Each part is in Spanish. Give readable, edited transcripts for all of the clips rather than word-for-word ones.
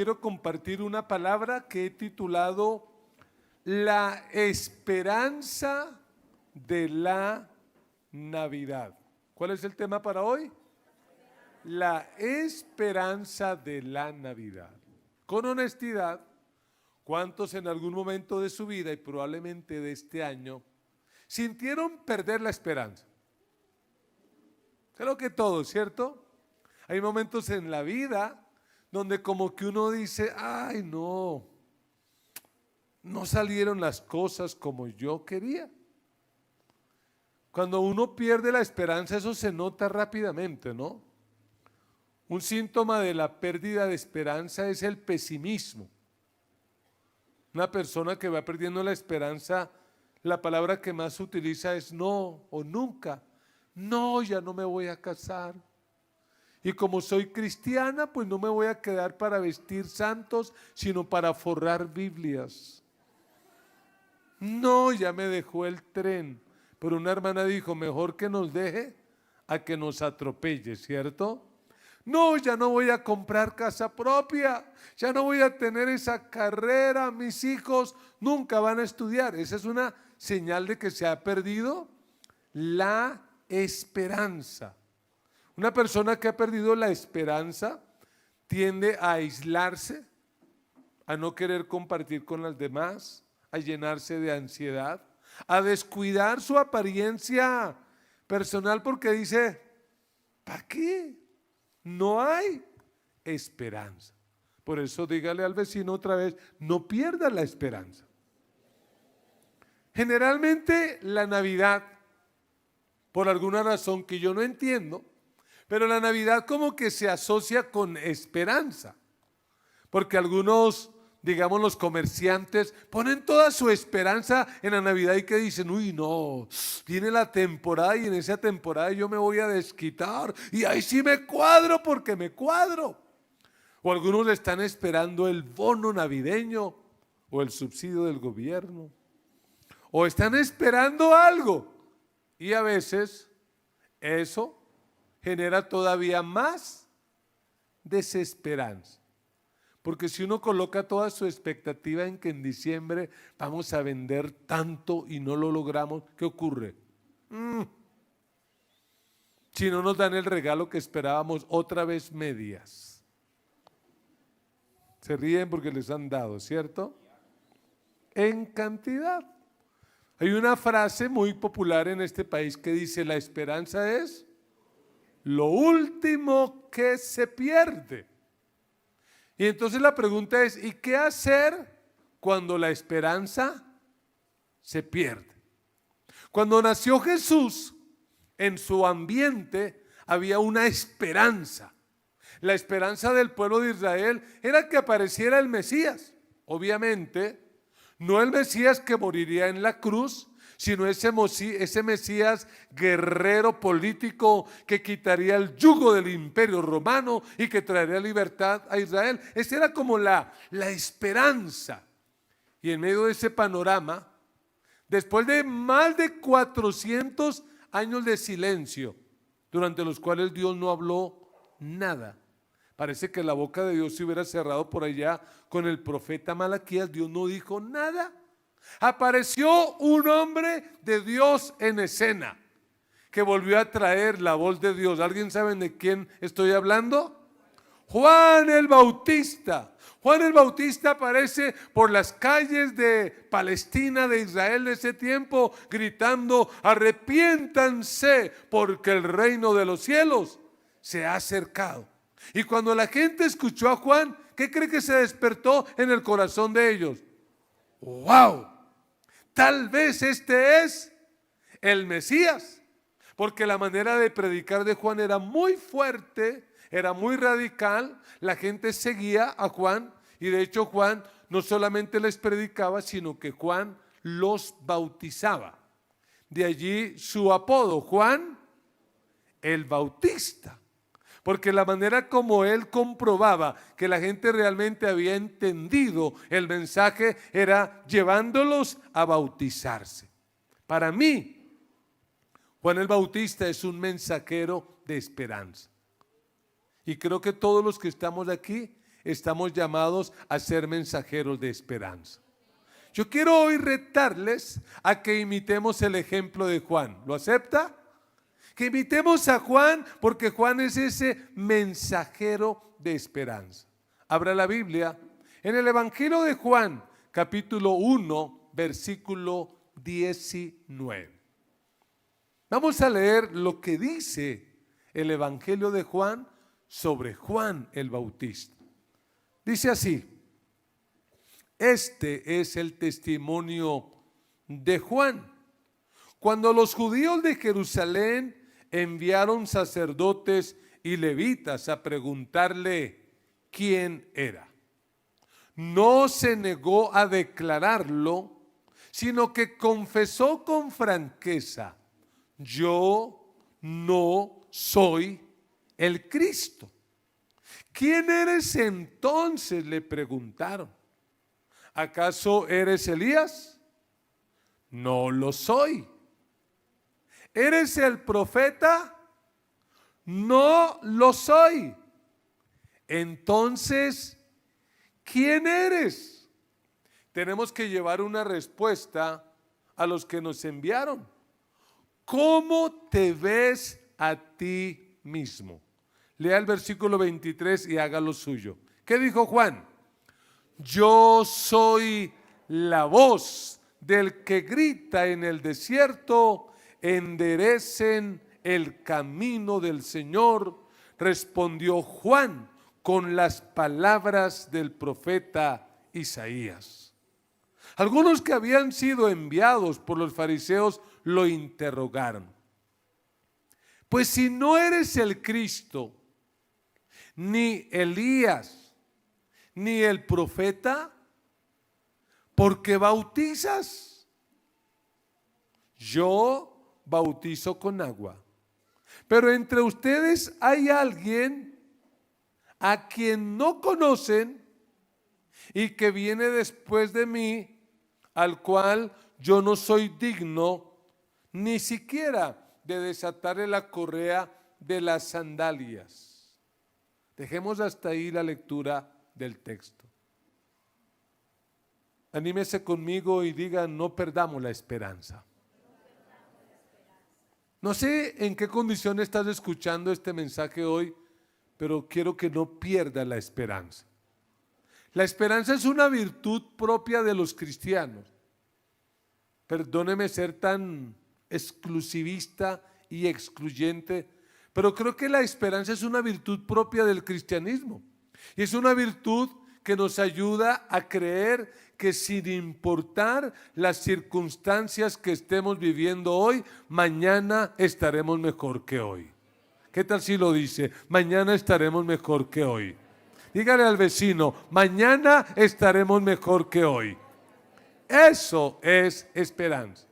Quiero compartir una palabra que he titulado La esperanza de la Navidad. ¿Cuál es el tema para hoy? La esperanza de la Navidad. Con honestidad, ¿cuántos en algún momento de su vida y probablemente de este año sintieron perder la esperanza? Creo que todos, ¿cierto? Hay momentos en la vida donde como que uno dice, ay no salieron las cosas como yo quería. Cuando uno pierde la esperanza, eso se nota rápidamente, ¿no? Un síntoma de la pérdida de esperanza es el pesimismo. Una persona que va perdiendo la esperanza, la palabra que más utiliza es no o nunca. No, ya no me voy a casar. Y como soy cristiana, pues no me voy a quedar para vestir santos, sino para forrar Biblias. No, ya me dejó el tren. Pero una hermana dijo, mejor que nos deje a que nos atropelle, ¿cierto? No, ya no voy a comprar casa propia, ya no voy a tener esa carrera, mis hijos nunca van a estudiar. Esa es una señal de que se ha perdido la esperanza. Una persona que ha perdido la esperanza tiende a aislarse, a no querer compartir con los demás, a llenarse de ansiedad, a descuidar su apariencia personal porque dice, ¿para qué? No hay esperanza. Por eso dígale al vecino otra vez, no pierda la esperanza. Generalmente la Navidad, por alguna razón que yo no entiendo, pero la Navidad como que se asocia con esperanza, porque algunos, digamos los comerciantes, ponen toda su esperanza en la Navidad y que dicen, uy no, viene la temporada y en esa temporada yo me voy a desquitar y ahí sí me cuadro porque me cuadro. O algunos le están esperando el bono navideño o el subsidio del gobierno, o están esperando algo y a veces eso genera todavía más desesperanza. Porque si uno coloca toda su expectativa en que en diciembre vamos a vender tanto y no lo logramos, ¿qué ocurre? Si no nos dan el regalo que esperábamos, otra vez medias. Se ríen porque les han dado, ¿cierto? En cantidad. Hay una frase muy popular en este país que dice, la esperanza es lo último que se pierde. Y entonces la pregunta es, ¿y qué hacer cuando la esperanza se pierde? Cuando nació Jesús, en su ambiente había una esperanza. La esperanza del pueblo de Israel era que apareciera el Mesías. Obviamente, no el Mesías que moriría en la cruz, sino ese Mesías guerrero político que quitaría el yugo del imperio romano y que traería libertad a Israel. Esa era como la esperanza. Y en medio de ese panorama, después de más de 400 años de silencio, durante los cuales Dios no habló nada, parece que la boca de Dios se hubiera cerrado por allá con el profeta Malaquías, Dios no dijo nada. Apareció un hombre de Dios en escena que volvió a traer la voz de Dios. ¿Alguien sabe de quién estoy hablando? Juan el Bautista. Juan el Bautista aparece por las calles de Palestina, de Israel de ese tiempo, gritando, arrepiéntanse porque el reino de los cielos se ha acercado. Y cuando la gente escuchó a Juan, ¿qué cree que se despertó en el corazón de ellos? ¡Wow! Tal vez este es el Mesías, porque la manera de predicar de Juan era muy fuerte, era muy radical, la gente seguía a Juan y de hecho Juan no solamente les predicaba, sino que Juan los bautizaba. De allí su apodo, Juan el Bautista. Porque la manera como él comprobaba que la gente realmente había entendido el mensaje era llevándolos a bautizarse. Para mí, Juan el Bautista es un mensajero de esperanza. Y creo que todos los que estamos aquí estamos llamados a ser mensajeros de esperanza. Yo quiero hoy retarles a que imitemos el ejemplo de Juan. ¿Lo acepta? Que imitemos a Juan, porque Juan es ese mensajero de esperanza. Abra la Biblia en el Evangelio de Juan, capítulo 1, versículo 19. Vamos a leer lo que dice el Evangelio de Juan sobre Juan el Bautista. Dice así: este es el testimonio de Juan. Cuando los judíos de Jerusalén enviaron sacerdotes y levitas a preguntarle quién era, no se negó a declararlo, sino que confesó con franqueza: yo no soy el Cristo. ¿Quién eres entonces?, le preguntaron. ¿Acaso eres Elías? No lo soy. ¿Eres el profeta? No lo soy. Entonces, ¿quién eres? Tenemos que llevar una respuesta a los que nos enviaron. ¿Cómo te ves a ti mismo? Lea el versículo 23 y haga lo suyo. ¿Qué dijo Juan? Yo soy la voz del que grita en el desierto: enderecen el camino del Señor. Respondió Juan con las palabras del profeta Isaías. Algunos que habían sido enviados por los fariseos lo interrogaron: pues si no eres el Cristo, ni Elías, ni el profeta, ¿por qué bautizas? Yo bautizo con agua, pero entre ustedes hay alguien a quien no conocen y que viene después de mí, al cual yo no soy digno ni siquiera de desatarle la correa de las sandalias. Dejemos hasta ahí la lectura del texto. Anímese conmigo y diga: no perdamos la esperanza. No sé en qué condición estás escuchando este mensaje hoy, pero quiero que no pierdas la esperanza. La esperanza es una virtud propia de los cristianos. Perdóneme ser tan exclusivista y excluyente, pero creo que la esperanza es una virtud propia del cristianismo. Y es una virtud que nos ayuda a creer que sin importar las circunstancias que estemos viviendo hoy, mañana estaremos mejor que hoy. ¿Qué tal si lo dice? Mañana estaremos mejor que hoy. Dígale al vecino: mañana estaremos mejor que hoy. Eso es esperanza.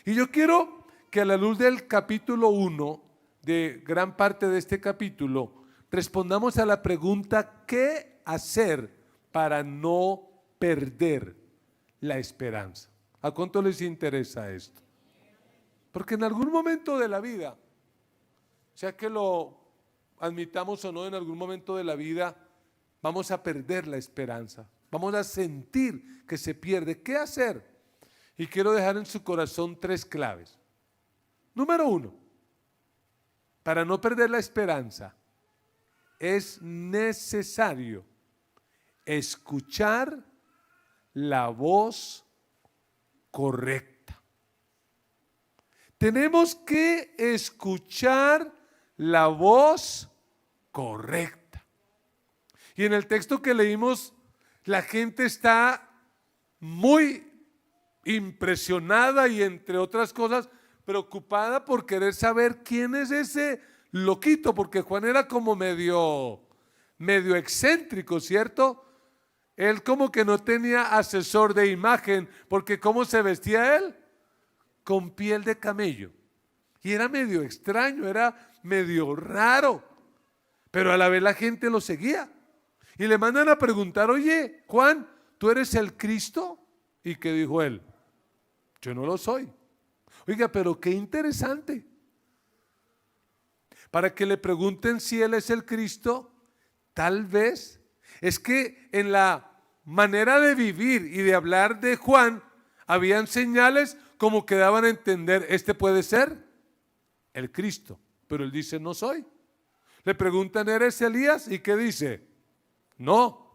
Y yo quiero que a la luz del capítulo 1, de gran parte de este capítulo, respondamos a la pregunta: ¿qué hacer para no perder la esperanza? ¿A cuánto les interesa esto? Porque en algún momento de la vida, sea que lo admitamos o no, en algún momento de la vida vamos a perder la esperanza, vamos a sentir que se pierde. ¿Qué hacer? Y quiero dejar en su corazón 3 claves. Número 1, para no perder la esperanza, es necesario escuchar la voz correcta. Tenemos que escuchar la voz correcta. Y en el texto que leímos, la gente está muy impresionada y, entre otras cosas, preocupada por querer saber quién es ese loquito, porque Juan era como medio excéntrico, ¿cierto? Él como que no tenía asesor de imagen, porque ¿cómo se vestía él? Con piel de camello. Y era medio extraño, era medio raro, pero a la vez la gente lo seguía. Y le mandan a preguntar: oye, Juan, ¿tú eres el Cristo? ¿Y qué dijo él? Yo no lo soy. Oiga, pero qué interesante. Para que le pregunten si él es el Cristo, tal vez es que en la manera de vivir y de hablar de Juan, habían señales como que daban a entender, este puede ser el Cristo, pero él dice, no soy. Le preguntan, ¿eres Elías? ¿Y qué dice? No,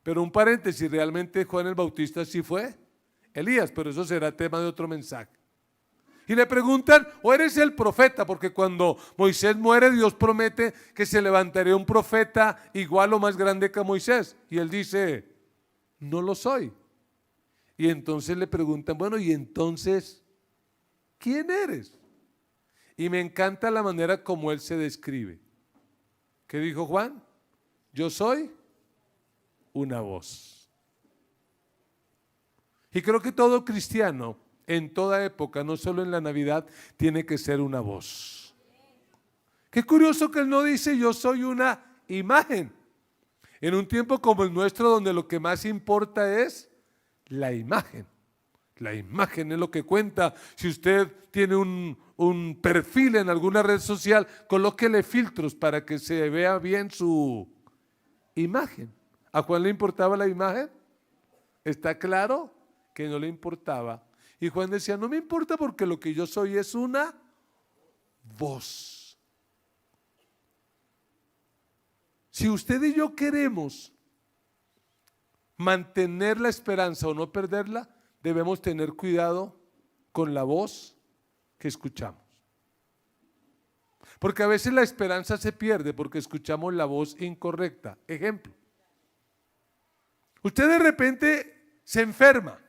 pero un paréntesis, realmente Juan el Bautista sí fue Elías, pero eso será tema de otro mensaje. Y le preguntan, ¿o eres el profeta? Porque cuando Moisés muere, Dios promete que se levantaría un profeta igual o más grande que Moisés. Y él dice, no lo soy. Y entonces le preguntan, bueno, ¿y entonces quién eres? Y me encanta la manera como él se describe. ¿Qué dijo Juan? Yo soy una voz. Y creo que todo cristiano, en toda época, no solo en la Navidad, tiene que ser una voz. Qué curioso que él no dice yo soy una imagen. En un tiempo como el nuestro, donde lo que más importa es la imagen. La imagen es lo que cuenta. Si usted tiene un perfil en alguna red social, colóquele filtros para que se vea bien su imagen. ¿A Juan le importaba la imagen? ¿Está claro que no le importaba? Y Juan decía, no me importa porque lo que yo soy es una voz. Si usted y yo queremos mantener la esperanza o no perderla, debemos tener cuidado con la voz que escuchamos. Porque a veces la esperanza se pierde porque escuchamos la voz incorrecta. Ejemplo, usted de repente se enferma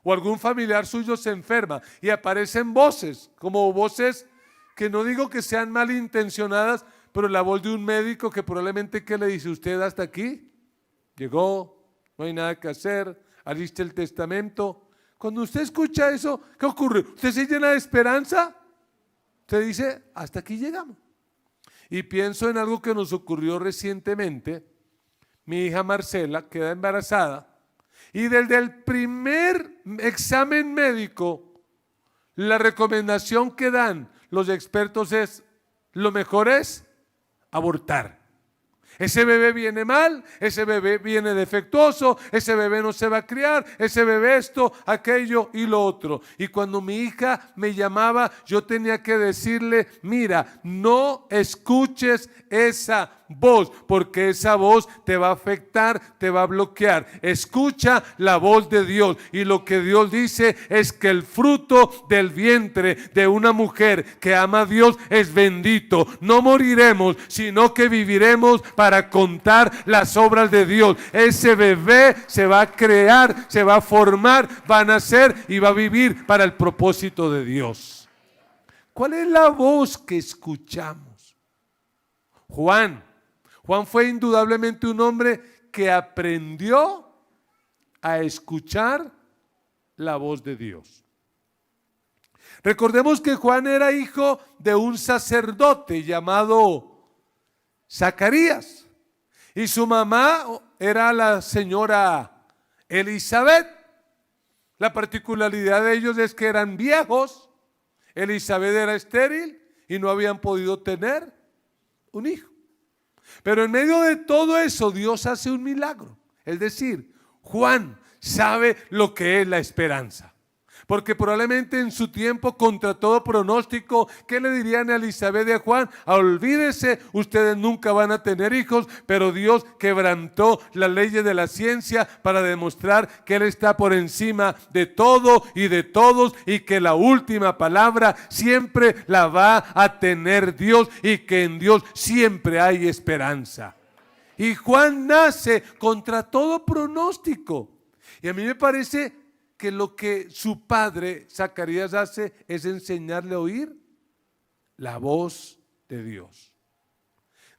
o algún familiar suyo se enferma y aparecen voces, como voces que no digo que sean malintencionadas, pero la voz de un médico que probablemente, ¿qué le dice usted hasta aquí? Llegó, no hay nada que hacer, aliste el testamento. Cuando usted escucha eso, ¿qué ocurre? ¿Usted se llena de esperanza? Usted dice, hasta aquí llegamos. Y pienso en algo que nos ocurrió recientemente. Mi hija Marcela queda embarazada y desde el primer examen médico, la recomendación que dan los expertos es, lo mejor es abortar. Ese bebé viene mal, ese bebé viene defectuoso, ese bebé no se va a criar, ese bebé esto, aquello y lo otro. Y cuando mi hija me llamaba, yo tenía que decirle, mira, no escuches esa voz, porque esa voz te va a afectar, te va a bloquear. Escucha la voz de Dios, y lo que Dios dice es que el fruto del vientre de una mujer que ama a Dios es bendito. No moriremos, sino que viviremos para contar las obras de Dios. Ese bebé se va a crear, se va a formar, va a nacer y va a vivir para el propósito de Dios. ¿Cuál es la voz que escuchamos? Juan fue indudablemente un hombre que aprendió a escuchar la voz de Dios. Recordemos que Juan era hijo de un sacerdote llamado Zacarías, y su mamá era la señora Elizabeth. La particularidad de ellos es que eran viejos. Elizabeth era estéril y no habían podido tener un hijo. Pero en medio de todo eso, Dios hace un milagro. Es decir, Juan sabe lo que es la esperanza. Porque probablemente en su tiempo, contra todo pronóstico, ¿qué le dirían a Elizabeth y a Juan? Olvídese, ustedes nunca van a tener hijos, pero Dios quebrantó las leyes de la ciencia para demostrar que Él está por encima de todo y de todos, y que la última palabra siempre la va a tener Dios, y que en Dios siempre hay esperanza. Y Juan nace contra todo pronóstico. Y a mí me parece que lo que su padre Zacarías hace es enseñarle a oír la voz de Dios.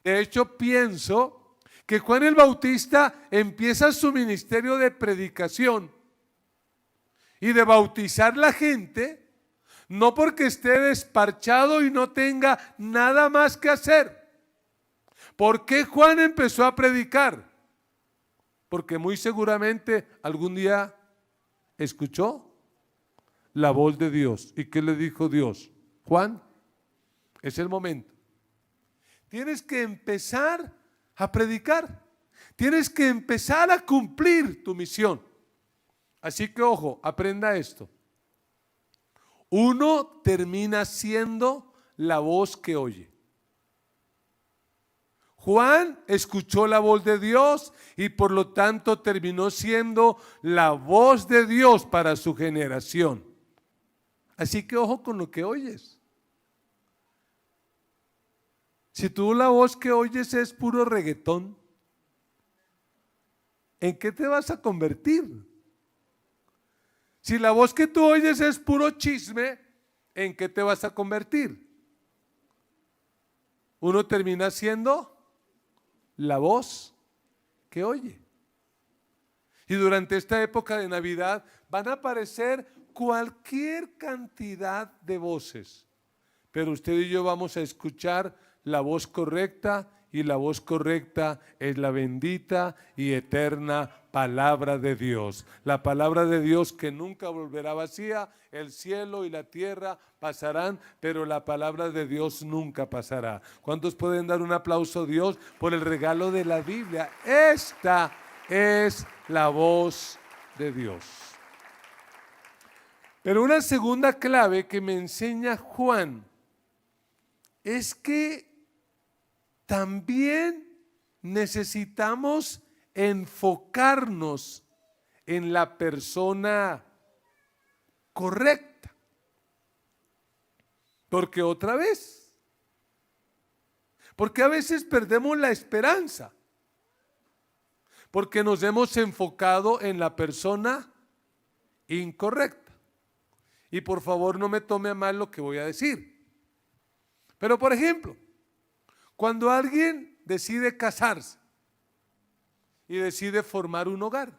De hecho, pienso que Juan el Bautista empieza su ministerio de predicación y de bautizar la gente, no porque esté desparchado y no tenga nada más que hacer. ¿Por qué Juan empezó a predicar? Porque muy seguramente algún día escuchó la voz de Dios. ¿Y qué le dijo Dios? Juan, es el momento. Tienes que empezar a predicar. Tienes que empezar a cumplir tu misión. Así que ojo, aprenda esto. Uno termina siendo la voz que oye. Juan escuchó la voz de Dios y por lo tanto terminó siendo la voz de Dios para su generación. Así que ojo con lo que oyes. Si tú la voz que oyes es puro reggaetón, ¿en qué te vas a convertir? Si la voz que tú oyes es puro chisme, ¿en qué te vas a convertir? Uno termina siendo la voz que oye. Y durante esta época de Navidad van a aparecer cualquier cantidad de voces, pero usted y yo vamos a escuchar la voz correcta, y la voz correcta es la bendita y eterna palabra de Dios. La palabra de Dios que nunca volverá vacía. El cielo y la tierra pasarán, pero la palabra de Dios nunca pasará. ¿Cuántos pueden dar un aplauso a Dios por el regalo de la Biblia? Esta es la voz de Dios. Pero una segunda clave que me enseña Juan es que también necesitamos enfocarnos en la persona correcta. Porque otra vez, porque a veces perdemos la esperanza, porque nos hemos enfocado en la persona incorrecta. Y por favor no me tome a mal lo que voy a decir. Pero por ejemplo, cuando alguien decide casarse y decide formar un hogar,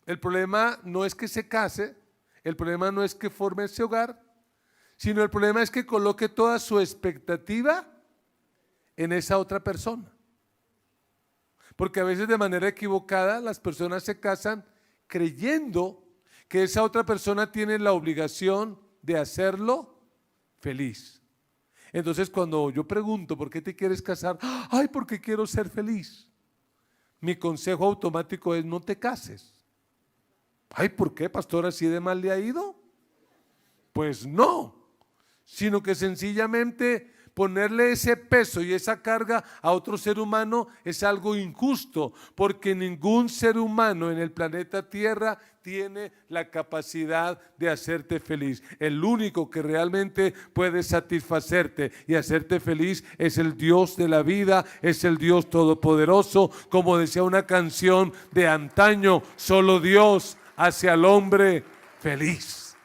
el problema no es que se case, el problema no es que forme ese hogar, sino el problema es que coloque toda su expectativa en esa otra persona. Porque a veces de manera equivocada las personas se casan creyendo que esa otra persona tiene la obligación de hacerlo feliz. Entonces cuando yo pregunto, ¿por qué te quieres casar? Ay, porque quiero ser feliz. Mi consejo automático es: no te cases. Ay, ¿por qué, pastor? ¿Así de mal le ha ido? Pues no, sino que sencillamente ponerle ese peso y esa carga a otro ser humano es algo injusto, porque ningún ser humano en el planeta Tierra tiene la capacidad de hacerte feliz. El único que realmente puede satisfacerte y hacerte feliz es el Dios de la vida, es el Dios todopoderoso. Como decía una canción de antaño, solo Dios hace al hombre feliz.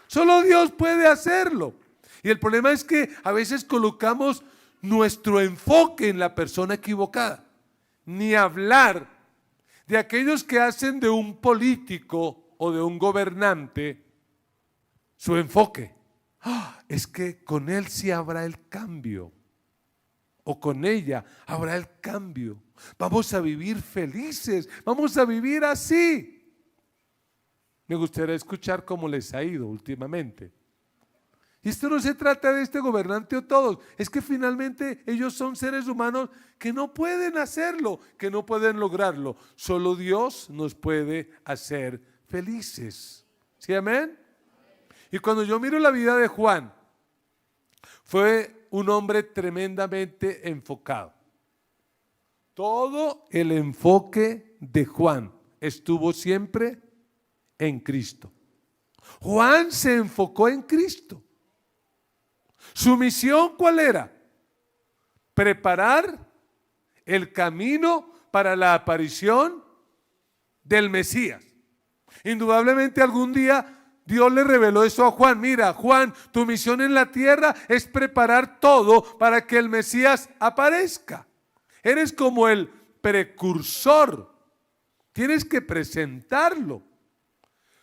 Solo Dios puede hacerlo. Y el problema es que a veces colocamos nuestro enfoque en la persona equivocada. Ni hablar de aquellos que hacen de un político o de un gobernante su enfoque. Es que con él sí habrá el cambio, o con ella habrá el cambio. Vamos a vivir felices, vamos a vivir así. Me gustaría escuchar cómo les ha ido últimamente. Y esto no se trata de este gobernante o todos, es que finalmente ellos son seres humanos que no pueden hacerlo, que no pueden lograrlo. Solo Dios nos puede hacer felices. ¿Sí, amén? Y cuando yo miro la vida de Juan, fue un hombre tremendamente enfocado. Todo el enfoque de Juan estuvo siempre en Cristo. Juan se enfocó en Cristo. ¿Su misión cuál era? Preparar el camino para la aparición del Mesías. Indudablemente algún día Dios le reveló eso a Juan. Mira, Juan, tu misión en la tierra es preparar todo para que el Mesías aparezca. Eres como el precursor. Tienes que presentarlo.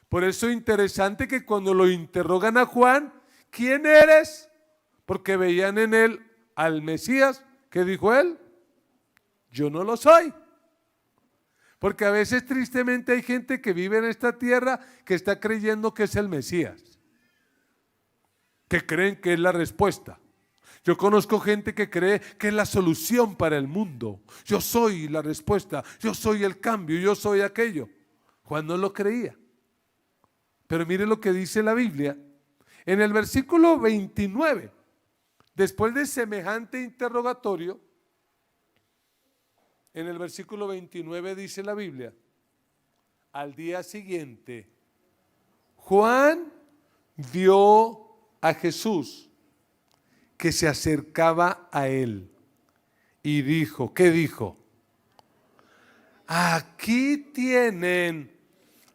Por eso es interesante que cuando lo interrogan a Juan, ¿quién eres? Porque veían en él al Mesías. ¿Qué dijo él? Yo no lo soy. Porque a veces tristemente hay gente que vive en esta tierra que está creyendo que es el Mesías, que creen que es la respuesta. Yo conozco gente que cree que es la solución para el mundo. Yo soy la respuesta, yo soy el cambio, yo soy aquello. Juan no lo creía. Pero mire lo que dice la Biblia. En el versículo 29, después de semejante interrogatorio, en el versículo 29 dice la Biblia, al día siguiente, Juan vio a Jesús que se acercaba a él y dijo, ¿qué dijo? Aquí tienen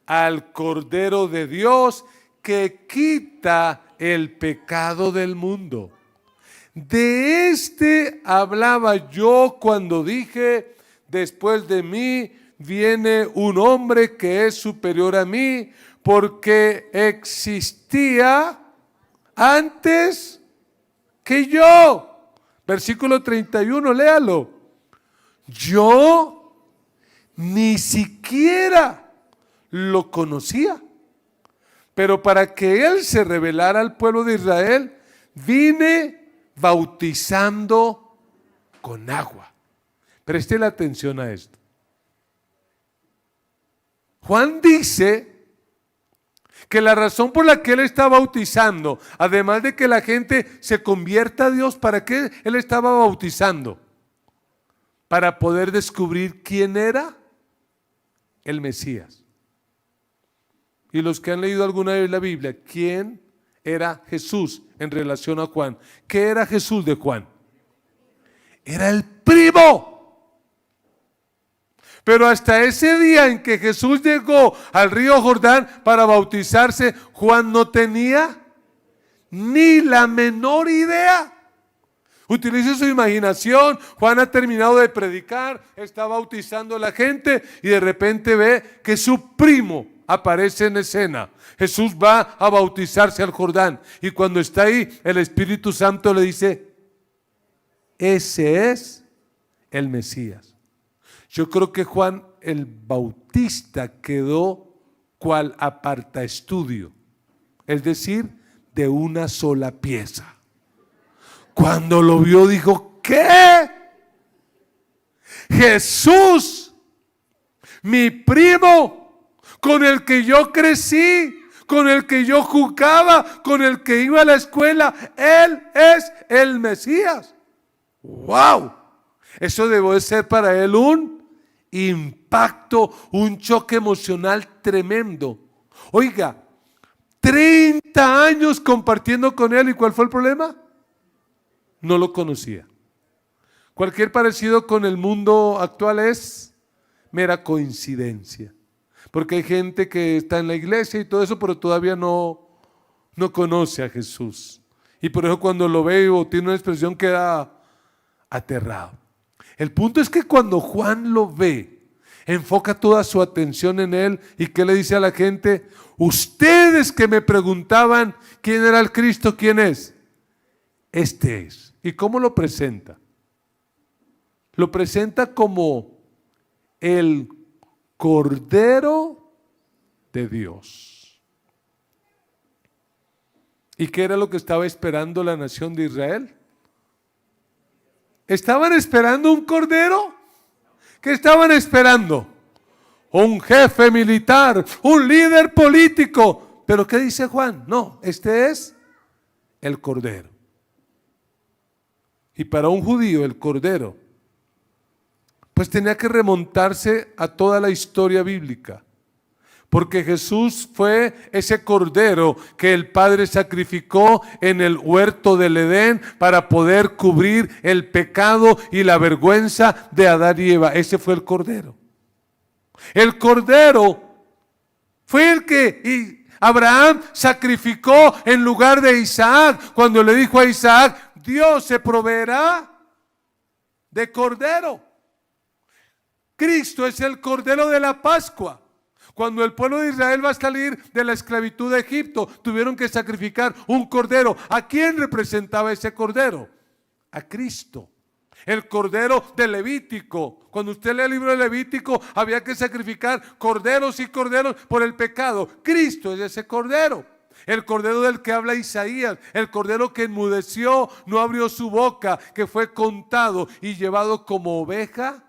al Cordero de Dios que quita el pecado del mundo. De este hablaba yo cuando dije, después de mí viene un hombre que es superior a mí, porque existía antes que yo. Versículo 31, léalo. Yo ni siquiera lo conocía, pero para que él se revelara al pueblo de Israel, vine bautizando con agua. Preste la atención a esto. Juan dice que la razón por la que él está bautizando, además de que la gente se convierta a Dios, ¿para qué él estaba bautizando? Para poder descubrir quién era el Mesías. Y los que han leído alguna vez la Biblia, ¿quién era Jesús en relación a Juan? ¿Qué era Jesús de Juan? Era el primo. Pero hasta ese día en que Jesús llegó al río Jordán para bautizarse, Juan no tenía ni la menor idea. Utilice su imaginación. Juan ha terminado de predicar, está bautizando a la gente y de repente ve que su primo aparece en escena. Jesús va a bautizarse al Jordán y cuando está ahí el Espíritu Santo le dice, ese es el Mesías. Yo creo que Juan el Bautista quedó cual aparta estudio, es decir, de una sola pieza. Cuando lo vio dijo, ¿qué? Jesús, mi primo, con el que yo crecí, con el que yo jugaba, con el que iba a la escuela, él es el Mesías. ¡Wow! Eso debe de ser para él un impacto, un choque emocional tremendo. Oiga, 30 años compartiendo con él, ¿y cuál fue el problema? No lo conocía. Cualquier parecido con el mundo actual es mera coincidencia, porque hay gente que está en la iglesia y todo eso, pero todavía no conoce a Jesús, y por eso cuando lo ve o tiene una expresión queda aterrado. El punto es que cuando Juan lo ve, enfoca toda su atención en él. ¿Y qué le dice a la gente? Ustedes que me preguntaban quién era el Cristo, ¿quién es? Este es. ¿Y cómo lo presenta? Lo presenta como el Cordero de Dios. ¿Y qué era lo que estaba esperando la nación de Israel? ¿Estaban esperando un cordero? ¿Qué estaban esperando? Un jefe militar, un líder político. ¿Pero qué dice Juan? No, este es el cordero. Y para un judío el cordero, pues tenía que remontarse a toda la historia bíblica. Porque Jesús fue ese cordero que el Padre sacrificó en el huerto del Edén para poder cubrir el pecado y la vergüenza de Adán y Eva. Ese fue el cordero. El cordero fue el que Abraham sacrificó en lugar de Isaac, cuando le dijo a Isaac, Dios se proveerá de cordero. Cristo es el cordero de la Pascua. Cuando el pueblo de Israel va a salir de la esclavitud de Egipto, tuvieron que sacrificar un cordero. ¿A quién representaba ese cordero? A Cristo. El cordero de Levítico. Cuando usted lee el libro de Levítico, había que sacrificar corderos y corderos por el pecado. Cristo es ese cordero. El cordero del que habla Isaías, el cordero que enmudeció, no abrió su boca, que fue contado y llevado como oveja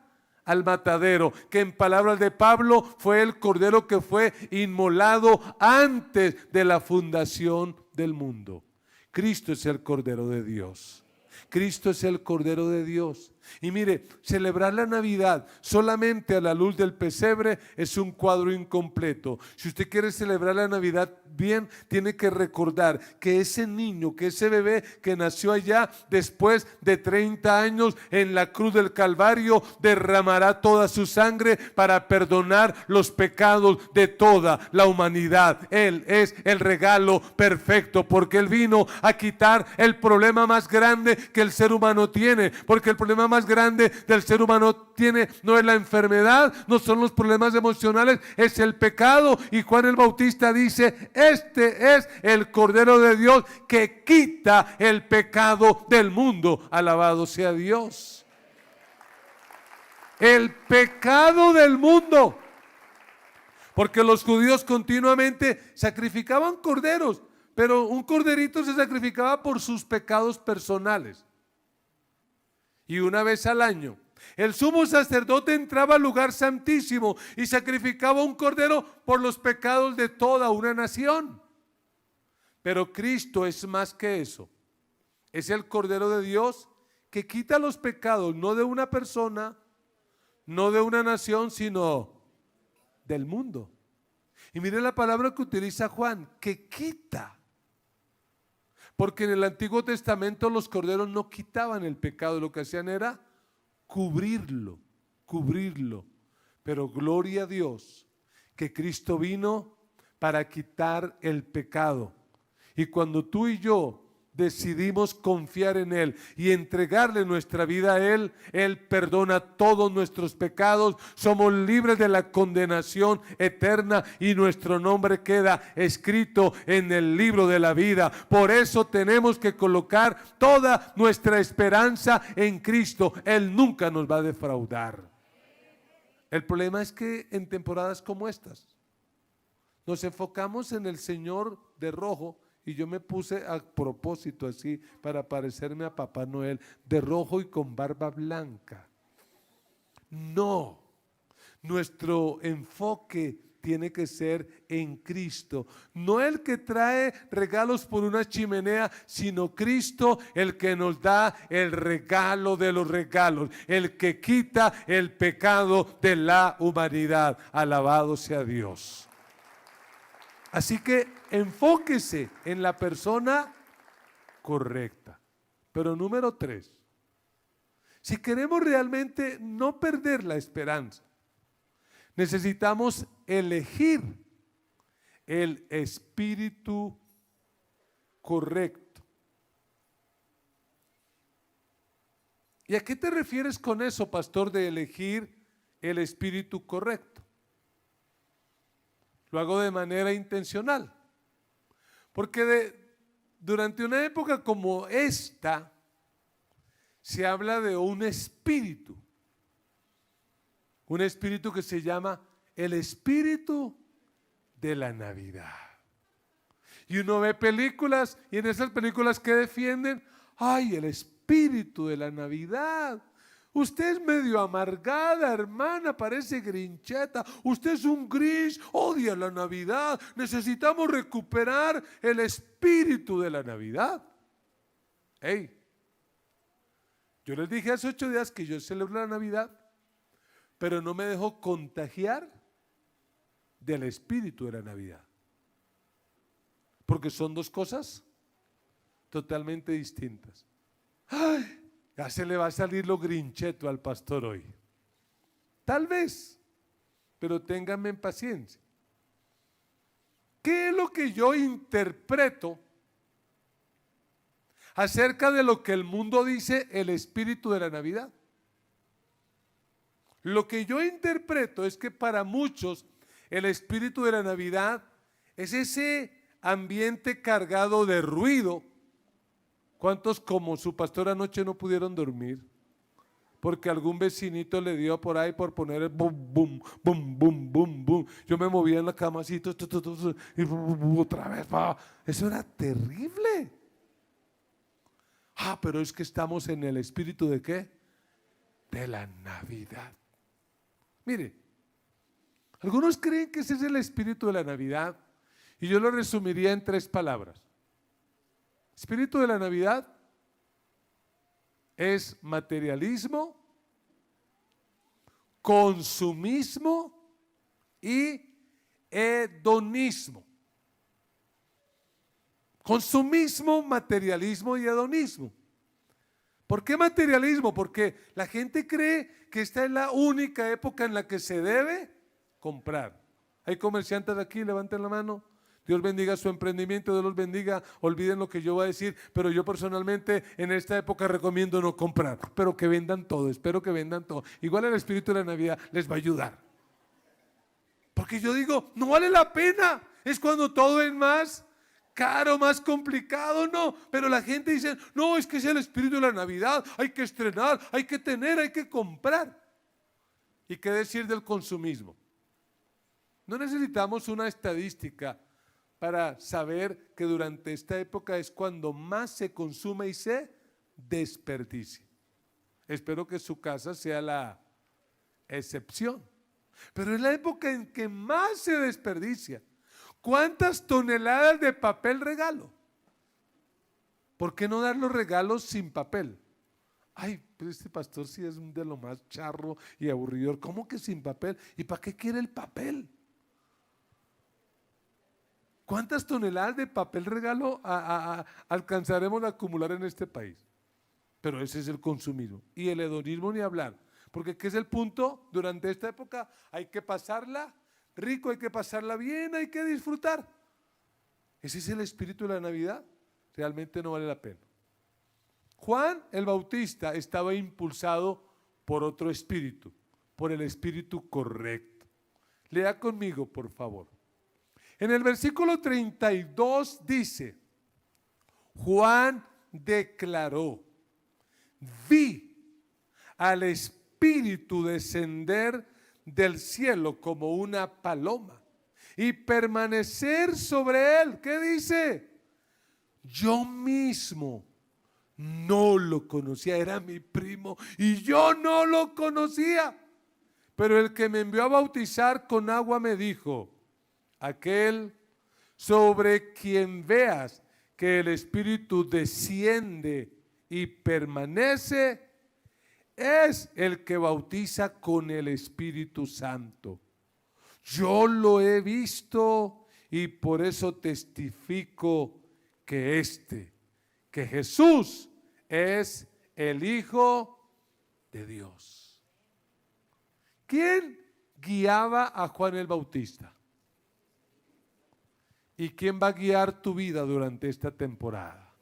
al matadero, que en palabras de Pablo fue el cordero que fue inmolado antes de la fundación del mundo. Cristo es el cordero de Dios. Cristo es el cordero de Dios. Y mire, celebrar la Navidad solamente a la luz del pesebre es un cuadro incompleto. Si usted quiere celebrar la Navidad bien, tiene que recordar que ese niño, que ese bebé que nació allá después de 30 años en la cruz del Calvario, derramará toda su sangre para perdonar los pecados de toda la humanidad. Él es el regalo perfecto, porque Él vino a quitar el problema más grande que el ser humano tiene, porque el problema más grande del ser humano tiene no es la enfermedad, no son los problemas emocionales, es el pecado. Y Juan el Bautista dice: este es el Cordero de Dios que quita el pecado del mundo. Alabado sea Dios. El pecado del mundo. Porque los judíos continuamente sacrificaban corderos, pero un corderito se sacrificaba por sus pecados personales. Y una vez al año, el sumo sacerdote entraba al lugar santísimo y sacrificaba un cordero por los pecados de toda una nación. Pero Cristo es más que eso. Es el Cordero de Dios que quita los pecados, no de una persona, no de una nación, sino del mundo. Y mire la palabra que utiliza Juan, que quita. Porque en el Antiguo Testamento los corderos no quitaban el pecado, lo que hacían era cubrirlo. Pero gloria a Dios que Cristo vino para quitar el pecado. Y cuando tú y yo decidimos confiar en Él y entregarle nuestra vida a Él, Él perdona todos nuestros pecados, somos libres de la condenación eterna y nuestro nombre queda escrito en el libro de la vida. Por eso tenemos que colocar toda nuestra esperanza en Cristo. Él nunca nos va a defraudar. El problema es que en temporadas como estas nos enfocamos en el Señor de rojo. Y yo me puse a propósito así para parecerme a Papá Noel, de rojo y con barba blanca. No, nuestro enfoque tiene que ser en Cristo. No el que trae regalos por una chimenea, sino Cristo el que nos da el regalo de los regalos, el que quita el pecado de la humanidad. Alabado sea Dios. Así que enfóquese en la persona correcta. Pero número 3, si queremos realmente no perder la esperanza, necesitamos elegir el espíritu correcto. ¿Y a qué te refieres con eso, pastor, de elegir el espíritu correcto? Lo hago de manera intencional, porque durante una época como esta se habla de un espíritu que se llama el espíritu de la Navidad. Y uno ve películas y en esas películas que defienden, ay, el espíritu de la Navidad. Usted es medio amargada, hermana, parece grincheta. Usted es un grinch, odia la Navidad. Necesitamos recuperar el espíritu de la Navidad. Hey, yo les dije hace 8 días que yo celebro la Navidad, pero no me dejo contagiar del espíritu de la Navidad. Porque son dos cosas totalmente distintas. ¡Ay! Ya se le va a salir lo grincheto al pastor hoy. Tal vez, pero ténganme paciencia. ¿Qué es lo que yo interpreto acerca de lo que el mundo dice el espíritu de la Navidad? Lo que yo interpreto es que para muchos el espíritu de la Navidad es ese ambiente cargado de ruido. ¿Cuántos como su pastor anoche no pudieron dormir? Porque algún vecinito le dio por ahí por poner el bum, bum, bum, bum, bum, bum. yo me movía en la cama así, y otra vez, eso era terrible. Pero es que estamos en el espíritu ¿de qué? De la Navidad. Mire, algunos creen que ese es el espíritu de la Navidad y yo lo resumiría en 3 palabras. Espíritu de la Navidad es materialismo, consumismo y hedonismo. Consumismo, materialismo y hedonismo. ¿Por qué materialismo? Porque la gente cree que esta es la única época en la que se debe comprar. Hay comerciantes aquí, levanten la mano. Dios bendiga su emprendimiento, Dios los bendiga, olviden lo que yo voy a decir, pero yo personalmente en esta época recomiendo no comprar, pero que vendan todo, espero que vendan todo. Igual el espíritu de la Navidad les va a ayudar. Porque yo digo, no vale la pena, es cuando todo es más caro, más complicado, no, pero la gente dice, no, es que es el espíritu de la Navidad, hay que estrenar, hay que tener, hay que comprar. ¿Y qué decir del consumismo? No necesitamos una estadística para saber que durante esta época es cuando más se consume y se desperdicia. Espero que su casa sea la excepción, pero es la época en que más se desperdicia. ¿Cuántas toneladas de papel regalo? ¿Por qué no dar los regalos sin papel? Ay, pero este pastor sí es de lo más charro y aburridor. ¿Cómo que sin papel? ¿Y para qué quiere el papel? ¿Cuántas toneladas de papel regalo alcanzaremos a acumular en este país? Pero ese es el consumismo. Y el hedonismo ni hablar. Porque ¿qué es el punto? Durante esta época hay que pasarla rico, hay que pasarla bien, hay que disfrutar. ¿Ese es el espíritu de la Navidad? Realmente no vale la pena. Juan el Bautista estaba impulsado por otro espíritu, por el espíritu correcto. Lea conmigo, por favor. En el versículo 32 dice, Juan declaró, vi al Espíritu descender del cielo como una paloma y permanecer sobre él. ¿Qué dice? Yo mismo no lo conocía, era mi primo y yo no lo conocía. Pero el que me envió a bautizar con agua me dijo, aquel sobre quien veas que el Espíritu desciende y permanece, es el que bautiza con el Espíritu Santo. Yo lo he visto y por eso testifico que Jesús es el Hijo de Dios. ¿Quién guiaba a Juan el Bautista? ¿Y quién va a guiar tu vida durante esta temporada?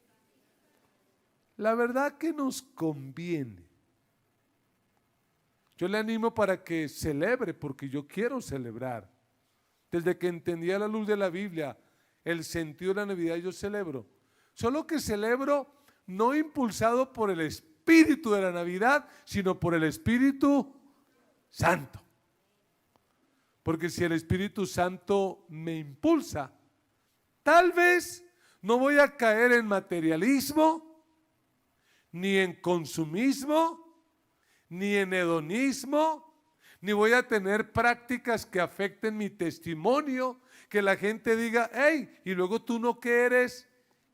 La verdad que nos conviene. Yo le animo para que celebre, porque yo quiero celebrar. Desde que entendí a la luz de la Biblia el sentido de la Navidad, yo celebro. Solo que celebro no impulsado por el espíritu de la Navidad, sino por el Espíritu Santo. Porque si el Espíritu Santo me impulsa, tal vez no voy a caer en materialismo, ni en consumismo, ni en hedonismo, ni voy a tener prácticas que afecten mi testimonio, que la gente diga, hey, y luego tú no que eres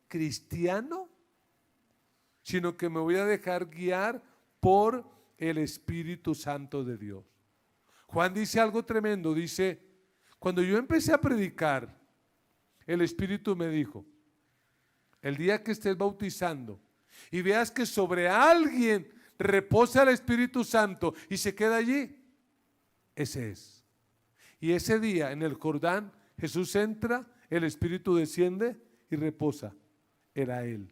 cristiano, sino que me voy a dejar guiar por el Espíritu Santo de Dios. Juan dice algo tremendo, dice, cuando yo empecé a predicar, el Espíritu me dijo, el día que estés bautizando y veas que sobre alguien reposa el Espíritu Santo y se queda allí, ese es. Y ese día en el Jordán, Jesús entra, el Espíritu desciende y reposa. Era Él,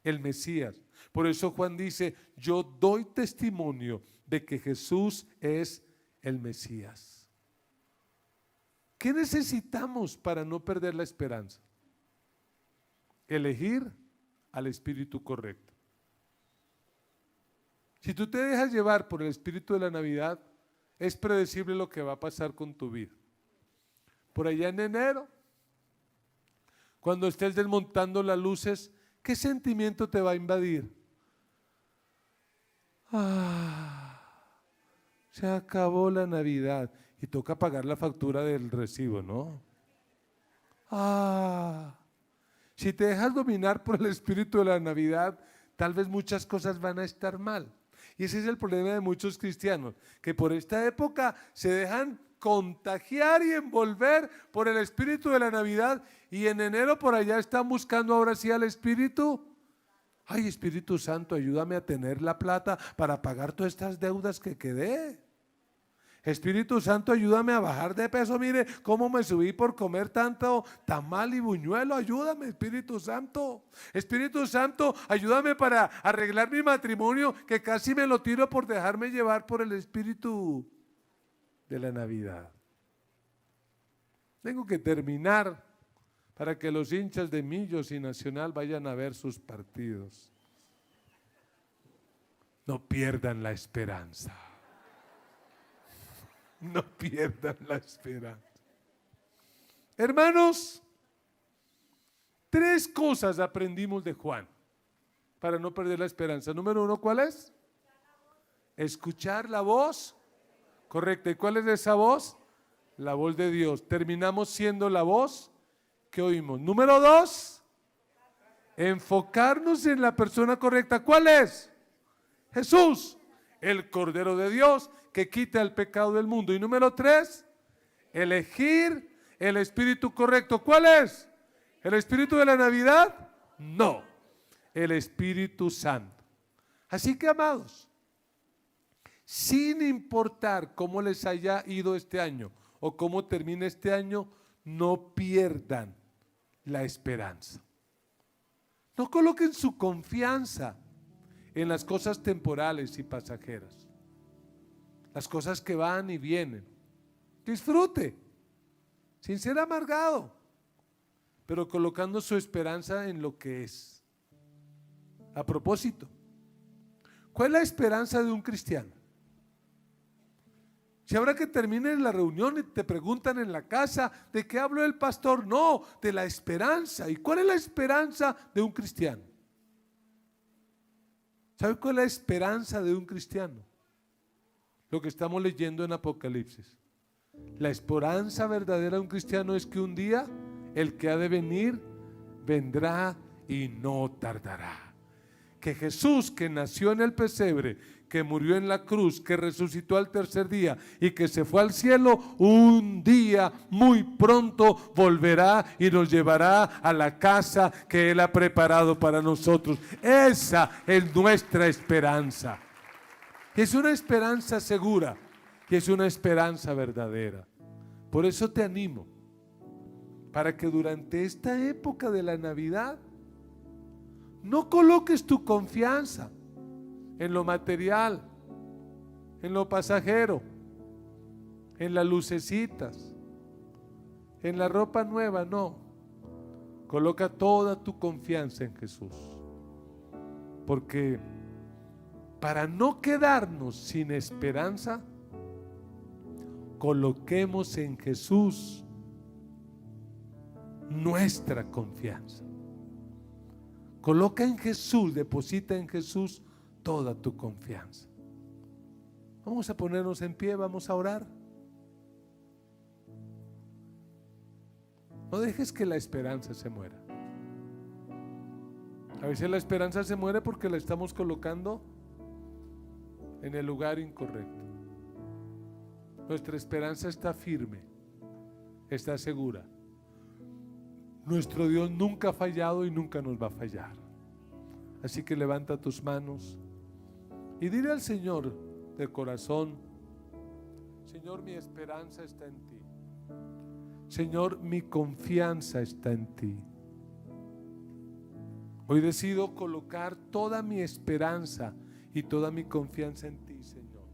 el Mesías. Por eso Juan dice, yo doy testimonio de que Jesús es el Mesías. ¿Qué necesitamos para no perder la esperanza? Elegir al espíritu correcto. Si tú te dejas llevar por el espíritu de la Navidad, es predecible lo que va a pasar con tu vida. por allá en enero, cuando estés desmontando las luces, ¿qué sentimiento te va a invadir? Se acabó la Navidad y toca pagar la factura del recibo, ¿no? Si te dejas dominar por el espíritu de la Navidad, tal vez muchas cosas van a estar mal. Y ese es el problema de muchos cristianos, que por esta época se dejan contagiar y envolver por el espíritu de la Navidad, y en enero por allá están buscando ahora sí al Espíritu. Ay, Espíritu Santo, ayúdame a tener la plata para pagar todas estas deudas que quedé. Espíritu Santo, ayúdame a bajar de peso. Mire cómo me subí por comer tanto tamal y buñuelo. Ayúdame, Espíritu Santo. Espíritu Santo, ayúdame para arreglar mi matrimonio, que casi me lo tiro por dejarme llevar por el espíritu de la Navidad. Tengo que terminar para que los hinchas de Millos y Nacional vayan a ver sus partidos. No pierdan la esperanza. No pierdan la esperanza. Hermanos, 3 cosas aprendimos de Juan para no perder la esperanza. Número 1, ¿cuál es? Escuchar la voz correcta. ¿Y cuál es esa voz? La voz de Dios. Terminamos siendo la voz que oímos. Número 2, enfocarnos en la persona correcta. ¿Cuál es? Jesús, el Cordero de Dios que quita el pecado del mundo. Y número 3, elegir el espíritu correcto. ¿Cuál es? ¿El espíritu de la Navidad? No, el Espíritu Santo. Así que, amados, sin importar cómo les haya ido este año o cómo termine este año, no pierdan la esperanza. No coloquen su confianza en las cosas temporales y pasajeras, las cosas que van y vienen. Disfrute, sin ser amargado, pero colocando su esperanza en lo que es. A propósito, ¿cuál es la esperanza de un cristiano? Si ahora que termine la reunión y te preguntan en la casa, ¿de qué habló el pastor? No, de la esperanza. ¿Y cuál es la esperanza de un cristiano? ¿Sabe cuál es la esperanza de un cristiano? Lo que estamos leyendo en Apocalipsis. La esperanza verdadera de un cristiano es que un día el que ha de venir vendrá y no tardará. Que Jesús, que nació en el pesebre, que murió en la cruz, que resucitó al tercer día y que se fue al cielo, un día muy pronto volverá y nos llevará a la casa que Él ha preparado para nosotros. Esa es nuestra esperanza. Es una esperanza segura y es una esperanza verdadera. Por eso te animo, para que durante esta época de la Navidad no coloques tu confianza en lo material, en lo pasajero, en las lucecitas, en la ropa nueva. No, coloca toda tu confianza en Jesús, porque para no quedarnos sin esperanza, coloquemos en Jesús nuestra confianza. Coloca en Jesús, deposita en Jesús toda tu confianza. Vamos a ponernos en pie, vamos a orar. No dejes que la esperanza se muera. A veces la esperanza se muere porque la estamos colocando en el lugar incorrecto. Nuestra esperanza está firme, está segura. Nuestro Dios nunca ha fallado y nunca nos va a fallar. Así que levanta tus manos y dile al Señor de corazón: Señor, mi esperanza está en ti. Señor, mi confianza está en ti. Hoy decido colocar toda mi esperanza y toda mi confianza en ti, Señor.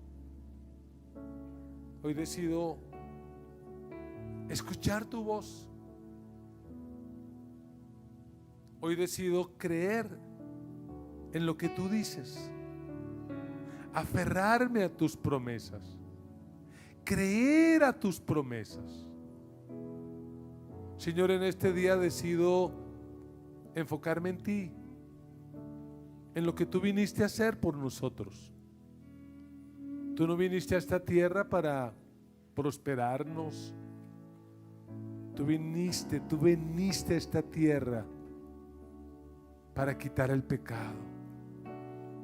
Hoy decido escuchar tu voz. Hoy decido creer en lo que tú dices, aferrarme a tus promesas, creer a tus promesas. Señor, en este día decido enfocarme en ti, en lo que tú viniste a hacer por nosotros. Tú no viniste a esta tierra para prosperarnos. Tú viniste a esta tierra para quitar el pecado.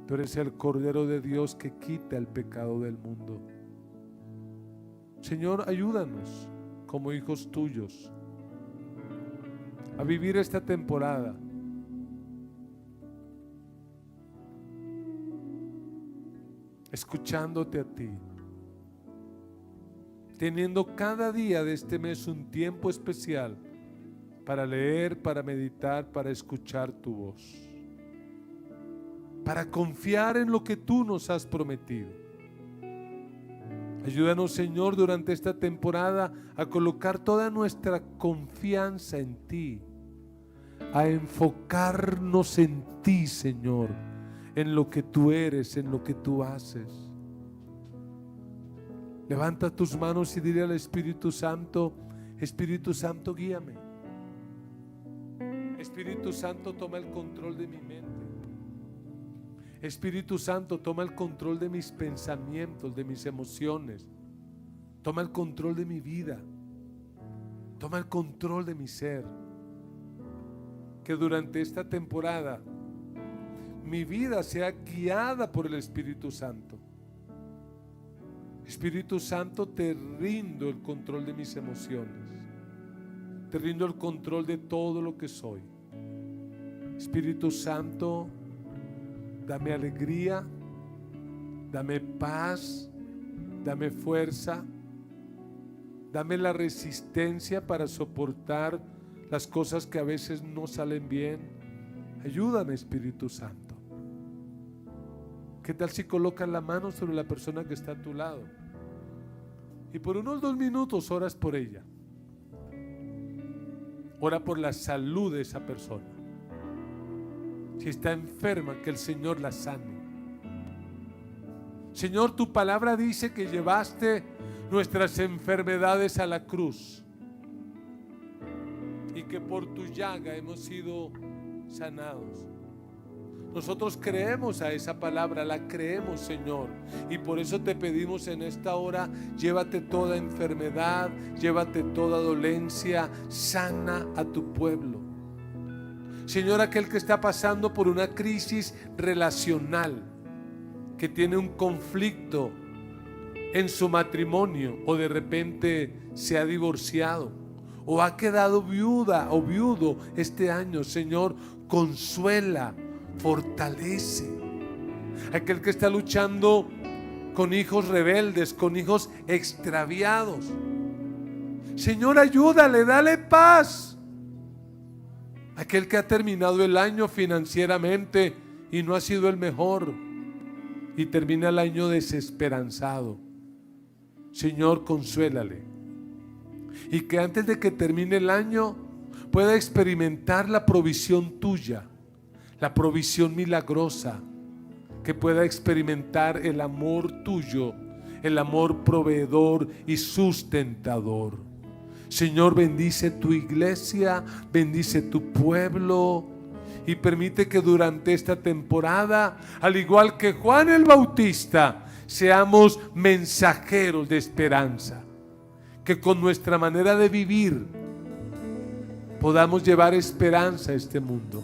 Tú eres el Cordero de Dios que quita el pecado del mundo. Señor, ayúdanos como hijos tuyos a vivir esta temporada escuchándote a ti, teniendo cada día de este mes un tiempo especial para leer, para meditar, para escuchar tu voz, para confiar en lo que tú nos has prometido. Ayúdanos, Señor, durante esta temporada a colocar toda nuestra confianza en ti, a enfocarnos en ti, Señor, en lo que tú eres, en lo que tú haces. Levanta tus manos y dile al Espíritu Santo: Espíritu Santo, guíame. Espíritu Santo, toma el control de mi mente. Espíritu Santo, toma el control de mis pensamientos, de mis emociones. Toma el control de mi vida. Toma el control de mi ser. Que durante esta temporada mi vida sea guiada por el Espíritu Santo. Espíritu Santo, te rindo el control de mis emociones. Te rindo el control de todo lo que soy. Espíritu Santo, dame alegría, dame paz, dame fuerza, dame la resistencia para soportar las cosas que a veces no salen bien. Ayúdame, Espíritu Santo. ¿Qué tal si colocas la mano sobre la persona que está a tu lado y por unos 2 minutos oras por ella? Ora por la salud de esa persona. Si está enferma, que el Señor la sane. Señor, tu palabra dice que llevaste nuestras enfermedades a la cruz y que por tu llaga hemos sido sanados. Nosotros creemos a esa palabra, la creemos, Señor, y por eso te pedimos en esta hora: llévate toda enfermedad, llévate toda dolencia, sana a tu pueblo. Señor, aquel que está pasando por una crisis relacional, que tiene un conflicto en su matrimonio, o de repente se ha divorciado, o ha quedado viuda o viudo este año, Señor, consuela, fortalece. Aquel que está luchando con hijos rebeldes, con hijos extraviados, Señor, ayúdale, dale paz. Aquel que ha terminado el año financieramente y no ha sido el mejor y termina el año desesperanzado, Señor, consuélale, y que antes de que termine el año pueda experimentar la provisión tuya, la provisión milagrosa, que pueda experimentar el amor tuyo, el amor proveedor y sustentador. Señor, bendice tu iglesia, bendice tu pueblo y permite que durante esta temporada, al igual que Juan el Bautista, seamos mensajeros de esperanza, que con nuestra manera de vivir podamos llevar esperanza a este mundo.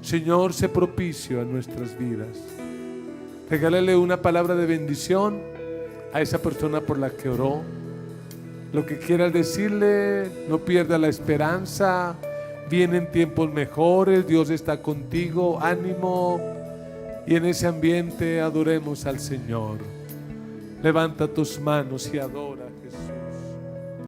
Señor, sé propicio a nuestras vidas. Regálale una palabra de bendición a esa persona por la que oró. Lo que quieras decirle, no pierda la esperanza. Vienen tiempos mejores, Dios está contigo, ánimo. Y en ese ambiente adoremos al Señor. Levanta tus manos y adora a Jesús.